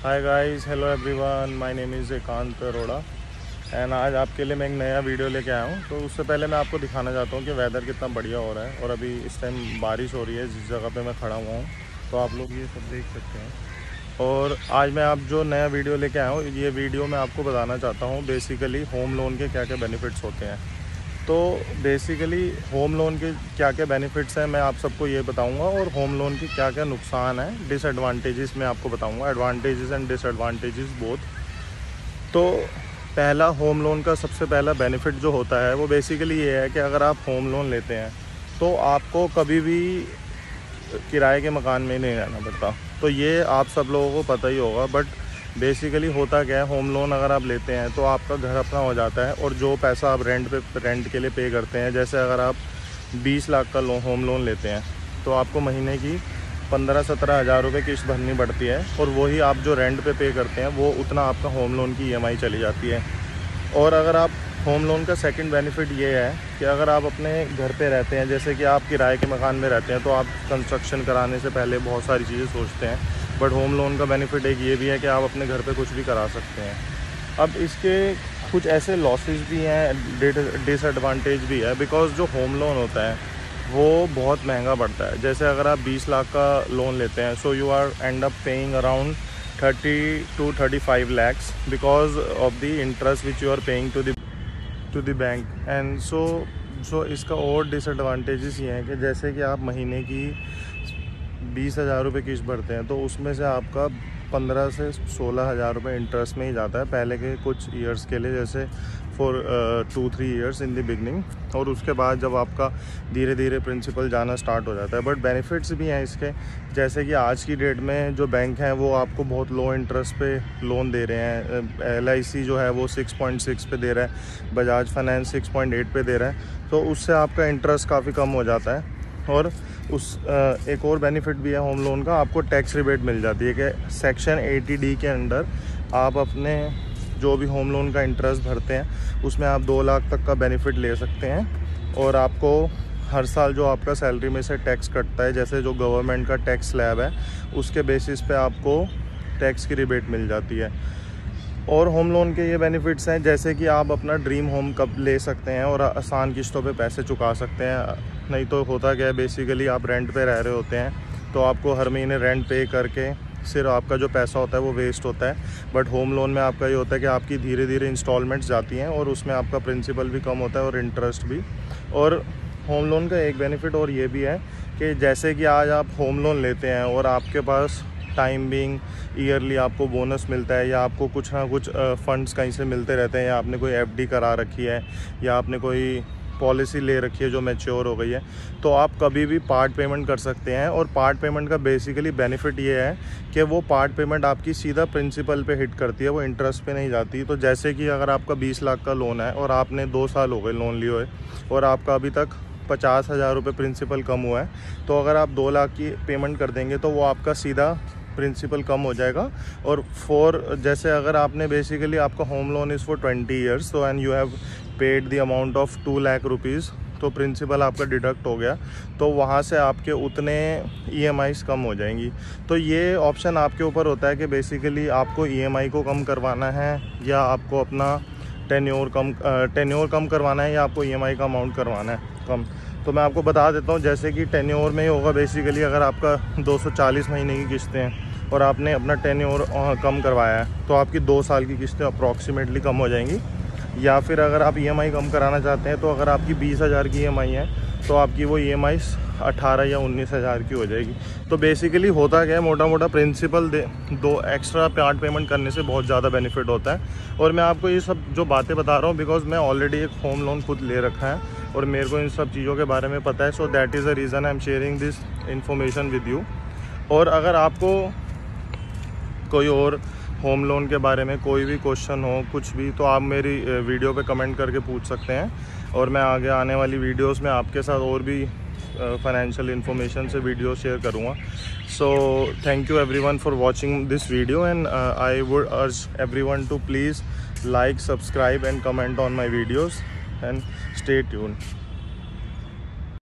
Hi guys, hello everyone, my name is एकांत Arora and आज आपके लिए मैं एक नया वीडियो लेके आया हूँ। तो उससे पहले मैं आपको दिखाना चाहता हूँ कि वेदर कितना बढ़िया हो रहा है और अभी इस टाइम बारिश हो रही है जिस जगह पे मैं खड़ा हुआ हूँ। तो आप लोग ये सब देख सकते हैं। और आज मैं आप जो नया वीडियो लेके आया हूँ, ये वीडियो मैं आपको बताना चाहता हूँ बेसिकली होम लोन के क्या क्या बेनिफिट्स होते हैं। तो बेसिकली होम लोन के क्या क्या बेनिफिट्स हैं मैं आप सबको ये बताऊंगा, और होम लोन के क्या क्या नुकसान हैं, डिसएडवांटेजेस मैं आपको बताऊंगा, एडवांटेजेस एंड डिसएडवांटेजेस बोथ। तो पहला, होम लोन का सबसे पहला बेनिफिट जो होता है वो बेसिकली ये है कि अगर आप होम लोन लेते हैं तो आपको कभी भी किराए के मकान में नहीं रहना पड़ता। तो ये आप सब लोगों को पता ही होगा, बट बेसिकली होता क्या है, होम लोन अगर आप लेते हैं तो आपका घर अपना हो जाता है, और जो पैसा आप रेंट के लिए पे करते हैं, जैसे अगर आप 20 लाख का होम लोन लेते हैं तो आपको महीने की 15-17 हज़ार रुपये किस्त भरनी पड़ती है, और वही आप जो रेंट पे करते हैं वो उतना आपका होम लोन की EMI चली जाती है। और अगर आप होम लोन का सेकंड बेनिफिट ये है कि अगर आप अपने घर पे रहते हैं, जैसे कि आप किराए के मकान में रहते हैं, तो आप कंस्ट्रक्शन कराने से पहले बहुत सारी चीज़ें सोचते हैं, बट होम लोन का बेनिफिट एक ये भी है कि आप अपने घर पे कुछ भी करा सकते हैं। अब इसके कुछ ऐसे लॉसेस भी हैं, डिसएडवांटेज भी है, बिकॉज जो होम लोन होता है वो बहुत महंगा पड़ता है। जैसे अगर आप 20 लाख का लोन लेते हैं, so you are end up paying around 30 to 35 lakhs because of the interest which you are paying to the bank. And so इसका और डिसएडवांटेजेस ये हैं कि जैसे कि आप महीने की 20,000 रुपये किस्त भरते हैं तो उसमें से आपका 15 से 16 हज़ार रुपये इंटरेस्ट में ही जाता है पहले के कुछ ईयर्स के लिए, जैसे for 2-3 years in the beginning, और उसके बाद जब आपका धीरे धीरे प्रिंसिपल जाना स्टार्ट हो जाता है। बट बेनिफिट्स भी हैं इसके, जैसे कि आज की डेट में जो बैंक हैं वो आपको बहुत लो इंटरेस्ट पे लोन दे रहे हैं। LIC जो है वो 6.6 पे दे रहा है, बजाज फाइनेंस 6.8 पे दे रहा है, तो उससे आपका इंटरेस्ट काफ़ी कम हो जाता है। और एक और बेनिफिट भी है होम लोन का, आपको टैक्स रिबेट मिल जाती है कि सेक्शन 80D के अंडर आप अपने जो भी होम लोन का इंटरेस्ट भरते हैं उसमें आप 2 लाख तक का बेनिफिट ले सकते हैं, और आपको हर साल जो आपका सैलरी में से टैक्स कटता है, जैसे जो गवर्नमेंट का टैक्स स्लैब है उसके बेसिस पे आपको टैक्स की रिबेट मिल जाती है। और होम लोन के ये बेनिफिट्स हैं, जैसे कि आप अपना ड्रीम होम कब ले सकते हैं और आसान किस्तों पे पैसे चुका सकते हैं। नहीं तो होता क्या है, बेसिकली आप रेंट पे रह रहे होते हैं तो आपको हर महीने रेंट पे करके सिर्फ आपका जो पैसा होता है वो वेस्ट होता है। बट होम लोन में आपका ये होता है कि आपकी धीरे धीरे इंस्टॉलमेंट्स जाती हैं और उसमें आपका प्रिंसिपल भी कम होता है और इंटरेस्ट भी। और होम लोन का एक बेनिफिट और ये भी है कि जैसे कि आज आप होम लोन लेते हैं और आपके पास टाइम बीइंग ईयरली आपको बोनस मिलता है, या आपको कुछ ना कुछ फंड्स कहीं से मिलते रहते हैं, या आपने कोई FD करा रखी है, या आपने कोई पॉलिसी ले रखी है जो मैच्योर हो गई है, तो आप कभी भी पार्ट पेमेंट कर सकते हैं। और पार्ट पेमेंट का बेसिकली बेनिफिट ये है कि वो पार्ट पेमेंट आपकी सीधा प्रिंसिपल पे हिट करती है, वो इंटरेस्ट पे नहीं जाती। तो जैसे कि अगर आपका 20 लाख का लोन है और आपने 2 साल हो गए लोन लिए हुए और आपका अभी तक 50 हज़ार रुपये प्रिंसिपल कम हुआ है, तो अगर आप 2 लाख की पेमेंट कर देंगे तो वो आपका सीधा प्रिंसिपल कम हो जाएगा। और जैसे अगर आपने बेसिकली आपका home loan is for 20 years, तो and you have paid the amount of 2 lakh rupees, तो प्रिंसिपल आपका डिडक्ट हो गया, तो वहाँ से आपके उतने EMIs कम हो जाएंगी। तो ये ऑप्शन आपके ऊपर होता है कि बेसिकली आपको EMI को कम करवाना है, या आपको अपना टेन्योर कम करवाना है, या आपको EMI का अमाउंट करवाना है कम। तो मैं आपको बता देता हूँ, जैसे कि टेन्योर में ही होगा बेसिकली, अगर आपका 240 महीने की किस्तें हैं और आपने अपना टेन्योर कम करवाया है तो आपकी 2 साल की किस्तें अप्रॉक्सीमेटली कम हो जाएंगी। या फिर अगर आप EMI कम कराना चाहते हैं, तो अगर आपकी 20,000 की EMI है तो आपकी वो EMIs 18 या 19 हज़ार की हो जाएगी। तो बेसिकली होता क्या है, मोटा मोटा प्रिंसिपल दो एक्स्ट्रा पार्ट पेमेंट करने से बहुत ज़्यादा बेनिफिट होता है। और मैं आपको ये सब जो बातें बता रहा हूँ बिकॉज मैं ऑलरेडी एक होम लोन खुद ले रखा है और मेरे को इन सब चीज़ों के बारे में पता है। So that is the reason I am sharing this information with you. और अगर आपको कोई और होम लोन के बारे में कोई भी क्वेश्चन हो, कुछ भी, तो आप मेरी वीडियो पे कमेंट करके पूछ सकते हैं, और मैं आगे आने वाली वीडियोस में आपके साथ और भी फाइनेंशियल इन्फॉर्मेशन से वीडियो शेयर करूँगा। So thank you everyone for watching this video, and I would urge everyone to please like, subscribe and comment on my videos, and stay tuned.